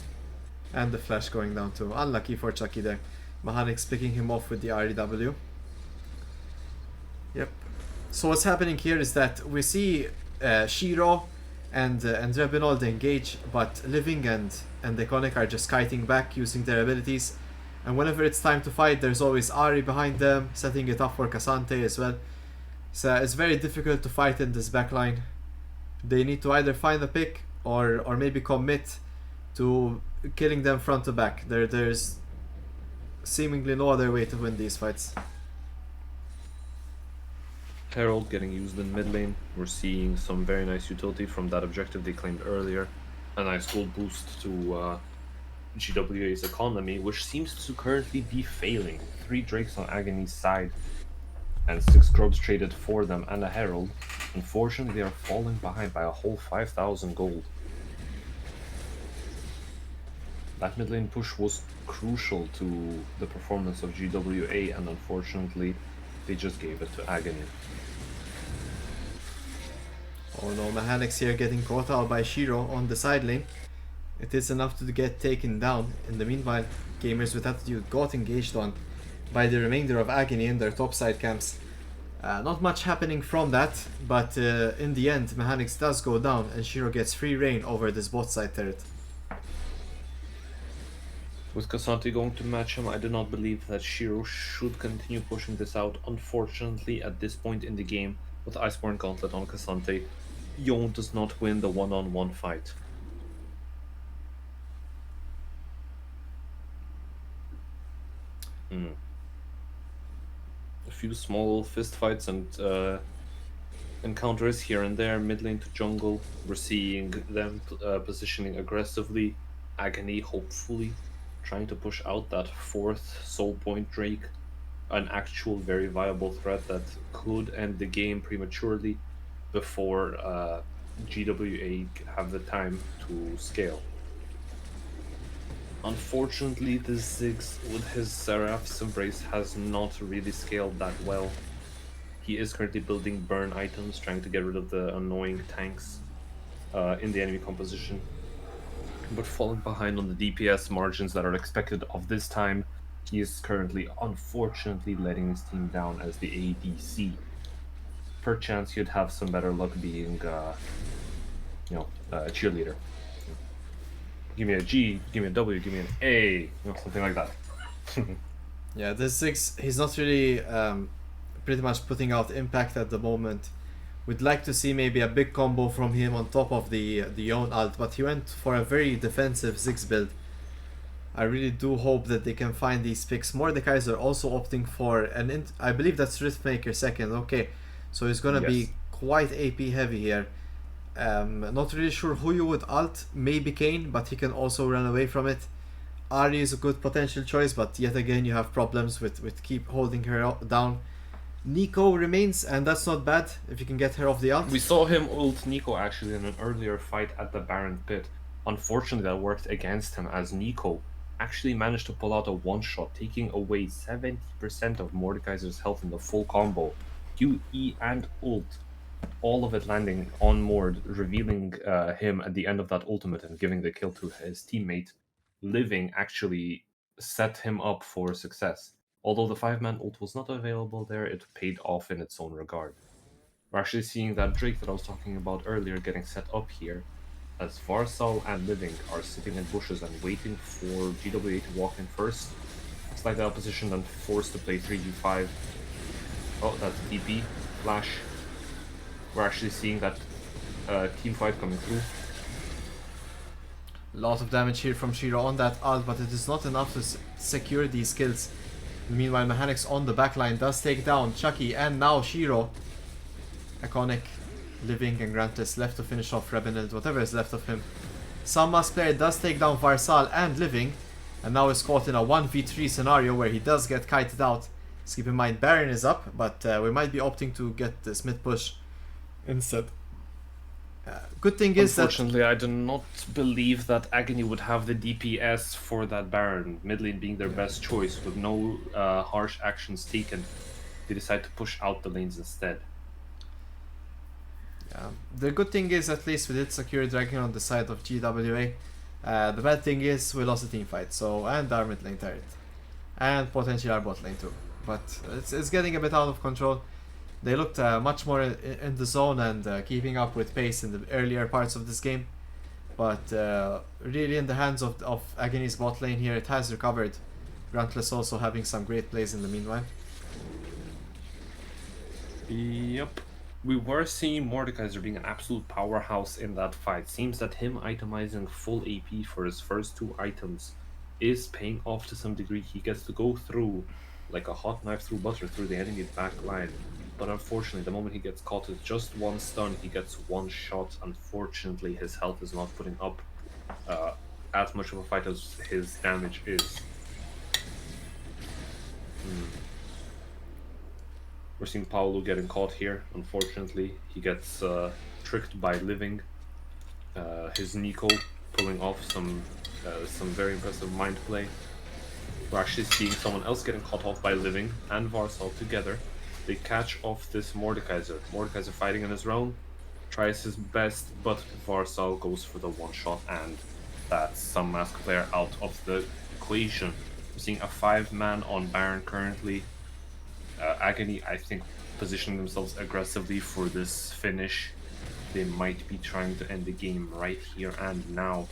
and the flash going down too. Unlucky for Chucky there. Mahanik's picking him off with the REW. Yep. So what's happening here is that we see Shiro and Rebenold engage, but Living and Iconic are just kiting back using their abilities. And whenever it's time to fight, there's always Ari behind them, setting it up for Cassante as well. So it's very difficult to fight in this backline. They need to either find a pick or maybe commit to killing them front to back. There's seemingly no other way to win these fights. Herald getting used in mid lane. We're seeing some very nice utility from that objective they claimed earlier. A nice gold boost to GWA's economy, which seems to currently be failing. 3 Drakes on Agony's side and 6 Grubs traded for them and a Herald. Unfortunately, they are falling behind by a whole 5,000 gold. That mid lane push was crucial to the performance of GWA, and unfortunately, they just gave it to Agony. Oh no, Mechanics here getting caught out by Shiro on the side lane. It is enough to get taken down. In the meanwhile, Gamers with Attitude got engaged on by the remainder of Agony in their topside camps. Not much happening from that, but in the end, Mechanics does go down and Shiro gets free reign over this bot side turret. With Cassante going to match him, I do not believe that Shiro should continue pushing this out. Unfortunately, at this point in the game, with Iceborne Gauntlet on Cassante, Yon does not win the one-on-one fight. A few small fist fights and encounters here and there, mid lane to jungle. We're seeing them positioning aggressively. Agony, hopefully, trying to push out that 4th Soul Point Drake, an actual very viable threat that could end the game prematurely before GWA have the time to scale. Unfortunately, the Ziggs with his Seraph's Embrace has not really scaled that well. He is currently building burn items, trying to get rid of the annoying tanks in the enemy composition, but falling behind on the DPS margins that are expected of this time. He is currently, unfortunately, letting his team down as the ADC. Perchance he'd have some better luck being, a cheerleader. Give me a G, give me a W, give me an A, something like that. Yeah, this 6, he's not really pretty much putting out impact at the moment. We'd like to see maybe a big combo from him on top of the own ult, but he went for a very defensive Ziggs build. I really do hope that they can find these picks. Mordekaiser also opting for I believe that's Riftmaker second. Okay, so he's gonna be quite AP heavy here. Not really sure who you would ult. Maybe Kane, but he can also run away from it. Ari is a good potential choice, but yet again you have problems with keep holding her down. Nico remains, and that's not bad if you can get her off the ult. We saw him ult Nico actually in an earlier fight at the Baron Pit. Unfortunately, that worked against him as Nico actually managed to pull out a one-shot, taking away 70% of Mordekaiser's health in the full combo. Q, E, and ult. all of it landing on Mord, revealing him at the end of that ultimate and giving the kill to his teammate. Living actually set him up for success. Although the 5-man ult was not available there, it paid off in its own regard. We're actually seeing that Drake that I was talking about earlier getting set up here, as Varsal and Living are sitting in bushes and waiting for GWA to walk in first. Slight the opposition and forced to play 3v5. Oh, that's DP. Flash. We're actually seeing that team fight coming through. Lot of damage here from Shiro on that ult, but it is not enough to secure these kills. Meanwhile, Mechanics on the backline does take down Chucky and now Shiro. Iconic, Living and Grantless left to finish off Rebinald, whatever is left of him. Samma's player does take down Varsal and Living, and now is caught in a 1v3 scenario where he does get kited out. Let's keep in mind Baron is up, but we might be opting to get this mid push instead. Good thing is that... Unfortunately, I do not believe that Agony would have the DPS for that Baron, mid lane being their best choice, with no harsh actions taken. They decide to push out the lanes instead. The good thing is at least we did secure Dragon on the side of GWA. The bad thing is we lost the team fight, so, and our mid lane turret. And potentially our bot lane too. But it's getting a bit out of control. They looked much more in the zone and keeping up with pace in the earlier parts of this game. But really in the hands of Agony's bot lane here, it has recovered. Grantless also having some great plays in the meanwhile. Yep. We were seeing Mordekaiser being an absolute powerhouse in that fight. Seems that him itemizing full AP for his first 2 items is paying off to some degree. He gets to go through like a hot knife through butter through the enemy back line. But unfortunately, the moment he gets caught with just 1 stun, he gets 1 shot. Unfortunately, his health is not putting up as much of a fight as his damage is. We're seeing Paolo getting caught here. Unfortunately, he gets tricked by Living. His Nico pulling off some very impressive mind play. We're actually seeing someone else getting caught off by Living and Varsal together. They catch off this Mordekaiser. Mordekaiser fighting on his own, tries his best, but Varsal goes for the 1 shot, and that's some mask player out of the equation. We're seeing a 5-man on Baron currently. Agony, I think, positioning themselves aggressively for this finish. They might be trying to end the game right here and now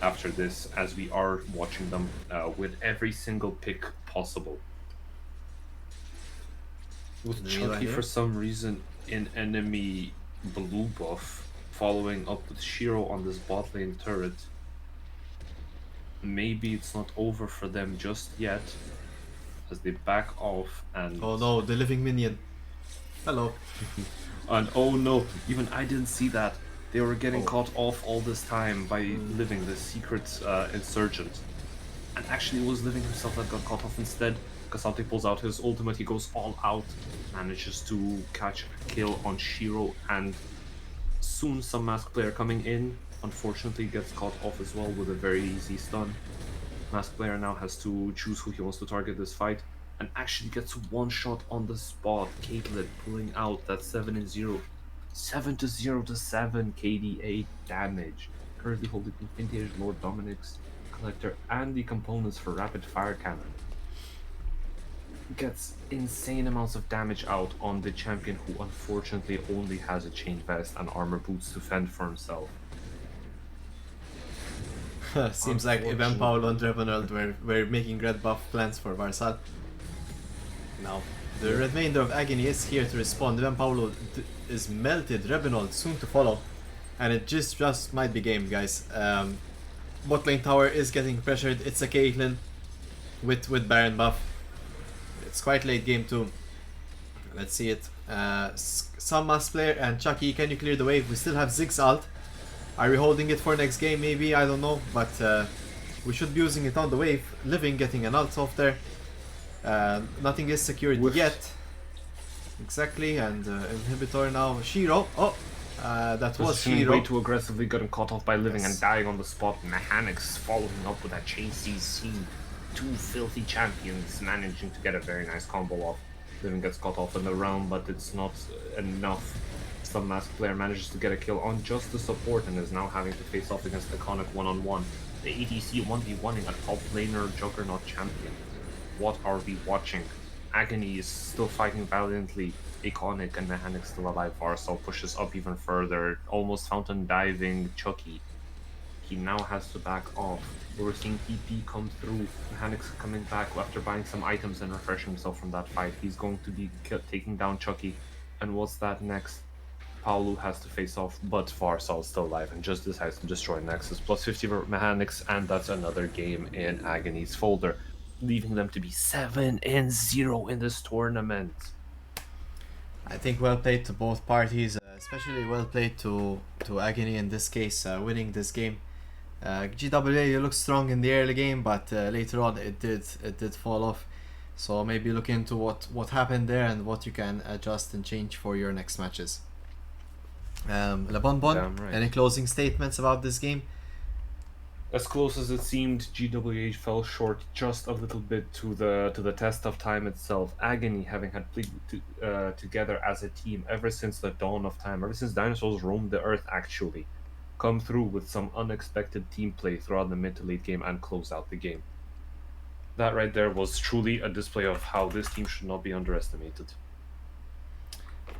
after this, as we are watching them with every single pick possible. With Chucky, for some reason, in enemy blue buff, following up with Shiro on this bot lane turret. Maybe it's not over for them just yet, as they back off and... Oh no, the Living minion. Hello. And oh no, even I didn't see that. They were getting caught off all this time by Living, the secret insurgent. And actually it was Living himself that got caught off instead. Kasate pulls out his ultimate, he goes all out, manages to catch a kill on Shiro, and soon some mask player coming in, unfortunately gets caught off as well with a very easy stun. Mask player now has to choose who he wants to target this fight, and actually gets 1 shot on the spot. Caitlyn pulling out that 7-0. 7-0 to 7 KDA damage. Currently holding Vintage, Lord Dominic's Collector, and the components for Rapid Fire Cannon. Gets insane amounts of damage out on the champion, who unfortunately only has a chain vest and armor boots to fend for himself. Seems like Ivan Paolo and Revenald were making red buff plans for Varsal. Now, the remainder of Agony is here to respond. Ivan Paolo is melted, Revenald soon to follow. And it just might be game, guys. Bot lane tower is getting pressured. It's a Caitlyn with Baron buff. It's quite late game too. Let's see it. Some mass player and Chucky, can you clear the wave? We still have Zig's ult. Are we holding it for next game? Maybe, I don't know. But we should be using it on the wave. Living getting an ult off there. Nothing is secured yet. Exactly, and inhibitor now. Shiro. Oh, that was Shiro. Way too aggressively, getting caught off by Living and dying on the spot. Mechanics following up with that chase CC. 2 filthy champions managing to get a very nice combo off. Living gets caught off in the round, but it's not enough some masked player manages to get a kill on just the support and is now having to face off against Iconic one-on-one. The ADC 1v1ing a top laner juggernaut champion. What are we watching? Agony is still fighting valiantly. Iconic and Mechanic still alive. Varsal pushes up even further, almost fountain diving Chucky. He now has to back off. We're seeing TP come through. Mechanic's coming back after buying some items and refreshing himself from that fight. He's going to be taking down Chucky. And what's that next? Paolo has to face off, but Varsal's still alive and just decides to destroy Nexus. Plus 50 for Mechanics, and that's another game in Agony's folder, leaving them to be 7-0 in this tournament. I think well played to both parties, especially well played to Agony in this case, winning this game. GWA, you look strong in the early game, but later on it did fall off. So maybe look into what happened there and what you can adjust and change for your next matches. LeBonbon, Right. any closing statements about this game? As close as it seemed, GWA fell short just a little bit to the test of time itself. Agony, having had played together as a team ever since the dawn of time, ever since dinosaurs roamed the earth, actually, come through with some unexpected team play throughout the mid to late game and close out the game. That right there was truly a display of how this team should not be underestimated.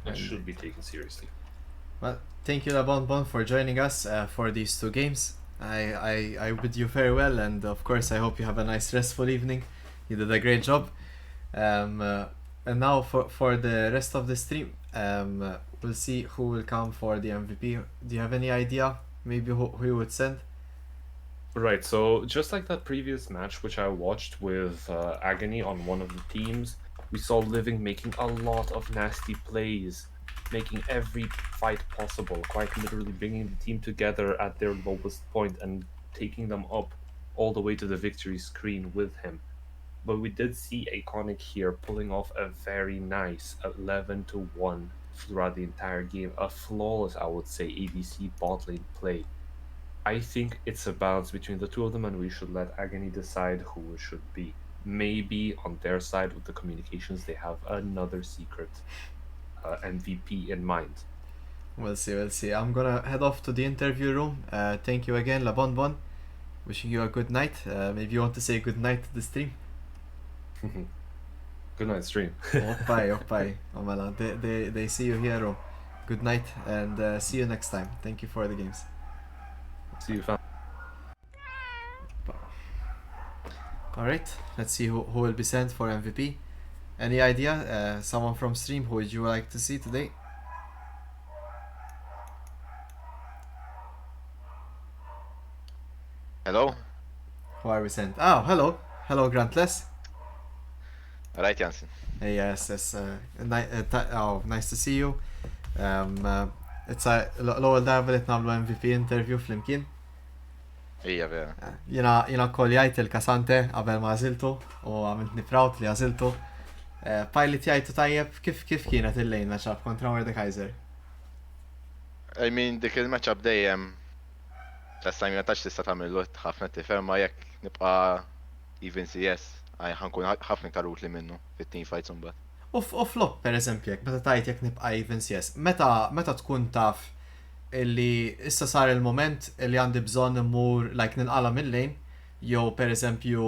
It should be taken seriously. Well, thank you LeBonbon for joining us for these two games. I bid you farewell, and of course I hope you have a nice restful evening. You did a great job. And now for the rest of the stream, we'll see who will come for the MVP. Do you have any idea maybe who you would send? Right, so just like that previous match which I watched with Agony on one of the teams, we saw Living making a lot of nasty plays, making every fight possible, quite literally bringing the team together at their lowest point and taking them up all the way to the victory screen with him. But we did see Iconic here pulling off a very nice 11-1 throughout the entire game, a flawless, I would say, ADC bot lane play. I think it's a balance between the two of them, and we should let Agony decide who it should be. Maybe on their side with the communications, they have another secret MVP in mind. We'll see. I'm gonna head off to the interview room. Thank you again, LeBonbon. Wishing you a good night. Maybe you want to say good night to the stream. Good night, stream. Oppai. Omala. They see you here. Good night, and see you next time. Thank you for the games. See you, fam. Alright, let's see who will be sent for MVP. Any idea? Someone from stream, who would you like to see today? Hello? Who are we sent? Oh, hello. Hello, Grantless. Right, Jansen. Hey, yes. Nice to see you. It's l-ewwel darba li tnagħmlu MVP interview flimkien. Ija vera. Jiena kolljajt il-Kasante qabel ma għażiltu u għamiltni proud li għażiltu. Pilot jgħidu tajjeb kif kienet il-lejn matchup kontra Mordekaiser? I mean, dik il-matchup dejjem tas-sajm jatax tista' tagħmel lot ħafna tifhem ma jekk nibqa' even CS ħankun ħafna iktar utli minnu fit-team fights imbagħad. U flop per eżempju, meta tajt jekk nibqa' even CS, meta tkun taf illi issa sar il-moment illi għandi bżonn immur like ninqala mill-lejn, jew per eżempju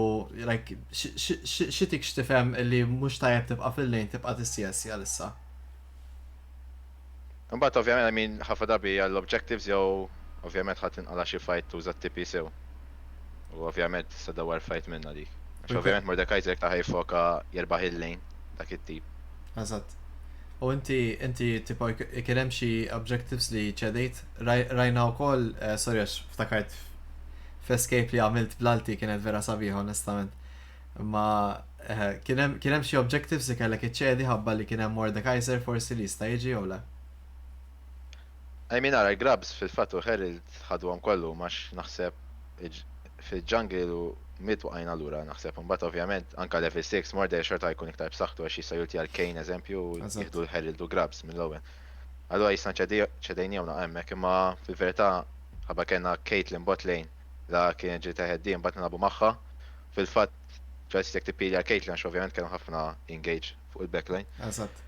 like xitik x'tifhem illi mhux tajjeb tibqa' fil-lejn tibqa' tis-CS għalissa. Imbagħad ovvjament I mean ħafna darbi l-objectives jew ovvjament ħadd inqala xi fight tuża t-tipi sew. U ovvjament sa dawar fight minna dik. Għax ovvjament Mordekaiser jekk taħ jfoka jerbaħ il-lejn dak it-tip. Eżatt. U inti tipo kien hemm xi objectives li ċedejt, rajna wkoll, sorry għax ftakart f'escape li għamilt bl-alti kienet vera sabiħa onestament. Ma kien hemm xi objectives li kellek iċċedi ħabba li kien hemm Mordekaiser forsi li jista' jiġi jew le? I mean ara grabs fil-fatt u Herald ħadhom kollu max naħseb fil-jungle u mid waqajna lura naħseb imbagħad ovvjament anke level 6 Morde xorta jkun iktar b'saħħtu għax jista' julti għal Kane eżempju u jieħdu l-Herald u grabs mill-ewwel. Allura jista' ċedejnija hemmhekk imma fil-verità ħabba kellna Caitlyn bot lane la kien ġiet teħeddi imbagħad nilagħbu magħha. Fil-fatt ġast jekk tippilja Caitlyn għax ovvjament kellhom ħafna engage fuq il-backline. Eżatt.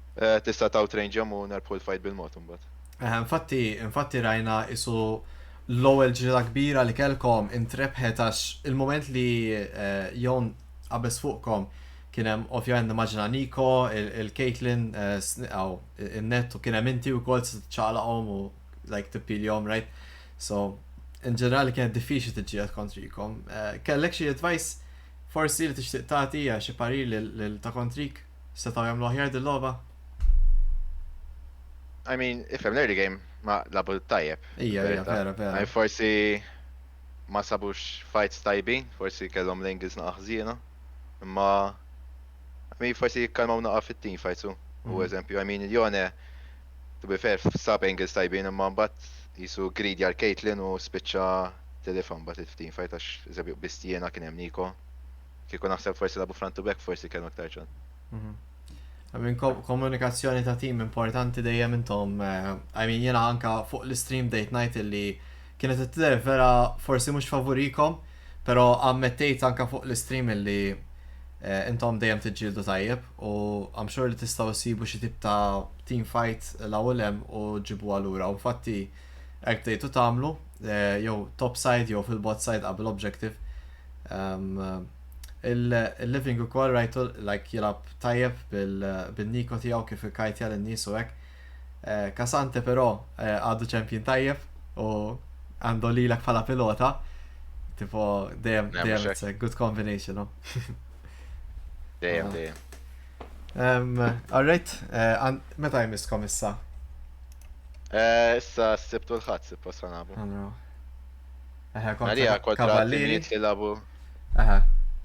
Tista' taw range'hom u nerbħu l-fight bil-mod imbagħad. Infatti rajna isu l-ewwel ġrida kbira li kellkom intrebħet għax il-moment li jon qabeż fuqkom kien hemm ovvjament immaġina Niko, il-Caitlyn, aw il-net u kien hemm inti wkoll ċaqlaqhom u like tippiljhom, right? So in ġenerali kienet diffiċli tiġġieled kontrikom. Kellek xi advice forsi li tixtieq tagħti xi parir lil ta' kontrik setgħu jagħmlu aħjar din-logħba? I mean, ifhem l-early game ma labu tajjeb. Ija, vera. I forsi ma sabux fights tajbin, forsi kellhom l-angles naqħżiena. Imma I mean, forsi kalmaw naqa fit-team fights u eżempju, I mean, Jone to be fair, sab angles tajbin imma mbagħad jisu greedy għal Caitlyn u spiċċa telefon bat il-team fight għax eżempju bistiena kien hemm Niko. Kieku naħseb forsi labu front to back forsi kellhom aktar ċan. I mean, komunikazzjoni ta' team importanti dejjem intom. I mean, jena anka fuq l-stream date night illi kienet t-tidher vera forsi mhux favorikom, pero ammettejt anka fuq l-stream illi intom dejjem tiġġieldu tajjeb u I'm sure li tistgħu ssibu xi tip ta' team fight l-ewwel u ġibu lura. U fatti hekk tgħidu tagħmlu jew top side jew fil-bot side qabel objective. Il-living ukoll rajtu like jilab tajjeb bil-Niko tiegħu kif ikkajtja lin-nies u hekk. Kasante però għadu champion tajjeb u għandu lilek bħala pilota. Tipo dejjem it's a good combination, no? Dejjem. Alright, meta jmisskom issa? Issa s-sibtu l-ħadd sibtu sanabu. Marija Kavallieri li labu.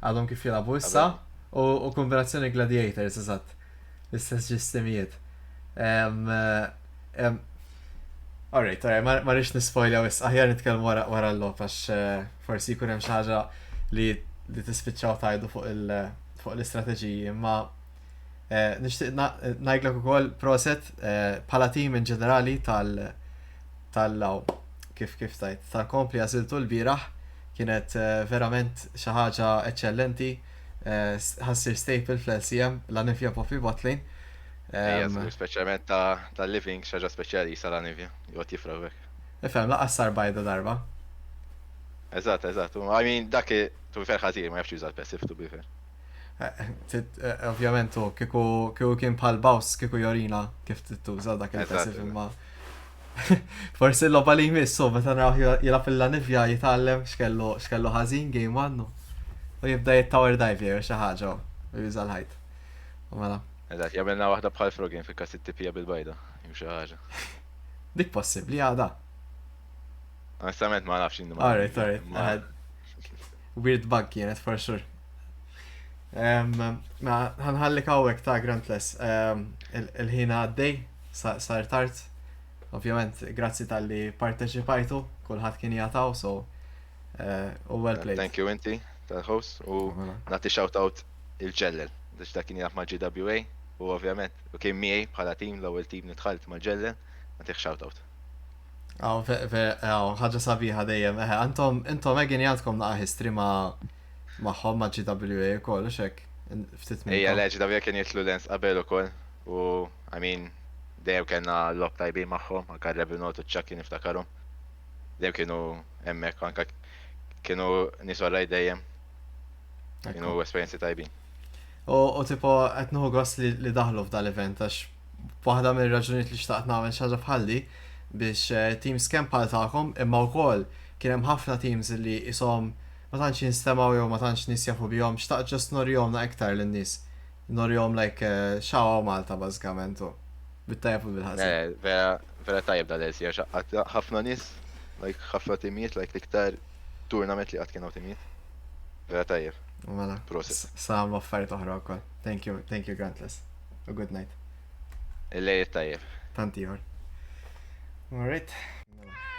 Għadhom kif jilabu issa u kombinazzjoni gladiators eżatt. L-istess ġistimijiet. Alright, ma rix nispoilja wis, aħjar nitkellmu wara l-lop għax forsi jkun hemm xi ħaġa li tispiċċaw tajdu fuq l-istrateġiji, imma nixtieq ngħidlek ukoll proset bħala team in ġenerali tal-law kif tajt tal-kompli għażiltu l-bieraħ kienet verament xi ħaġa eċċellenti, ħassir staple fl-LCM l-Anivja Poppy Botlane. Speċjalment tal-living xaġa speċjali jisa l-Anivja, jgħod jifraw hekk. Ifhem laqas sar bajda darba. Eżatt. I mean, dak tu bifer ħażir ma jafx juża l-passive tu bifer. Ovvjament kieku kien bħal baws kieku jorina kif tittuża dak il-passive imma forsi l-logħba li jmissu meta naraw jilab il-Anivja jitgħallem x'kellu ħażin game għandu. U jibda jit-tower dive jew xi ħaġa u juża l-ħajt. Mela. Eżatt, jagħmilna waħda bħal frogin fi kas it-tipija bil-bajda, jew xi ħaġa. Dik possibbli għada. Onestament ma nafx innu. Alright. Weird bug kienet for sure. Ma ħanħallik hawnhekk ta' Grantless. Il-ħina għaddej sar tard. Ovvjament, grazzi tal-li parteċipajtu, kulħadd kien jagħtaw, so well played. Thank you inti tal-host u nagħti shout out il-ġellel. Biex dak kien jaf ma' GWA u ovvjament u kien miegħi bħala team l-ewwel team nidħalt ma' ġellel, nagħtih shout out. Ħaġa sabiħa dejjem. Intom egin jgħandkom naqa' history magħhom ma' GWA u kollox hekk. Ftit minn. Ejja GWA kien jitlu lens qabel ukoll u I mean dejjem kellna lob tajbin magħhom, anke Rebinot u Chucky niftakarhom. Dejjem kienu hemmhekk anke kienu nies waraj dejjem. Kienu esperjenzi tajbin. U tipo qed nieħu gost li daħlu f'dan l-event għax waħda mill-raġunijiet li xtaqt nagħmel xi ħaġa bħalli biex teams kemm bħal tagħkom imma wkoll kien hemm ħafna teams li ishom ma tantx jinstemaw jew ma tantx nies jafu bihom, xtaqt ġust norjomna iktar lin-nies. Norjom like xawa Malta bażikament u bit-tajjeb u bil-ħażin. Vera tajjeb dal-LC għax ħafna nies, like ħafna timijiet, like l-iktar tournament li qatt kienu timijiet. Vera tajjeb. Mela. Process. Sam affarijiet oħra wkoll. Thank you Grantless. A good night. Il-lejl tajjeb. Tant ieħor. Alright.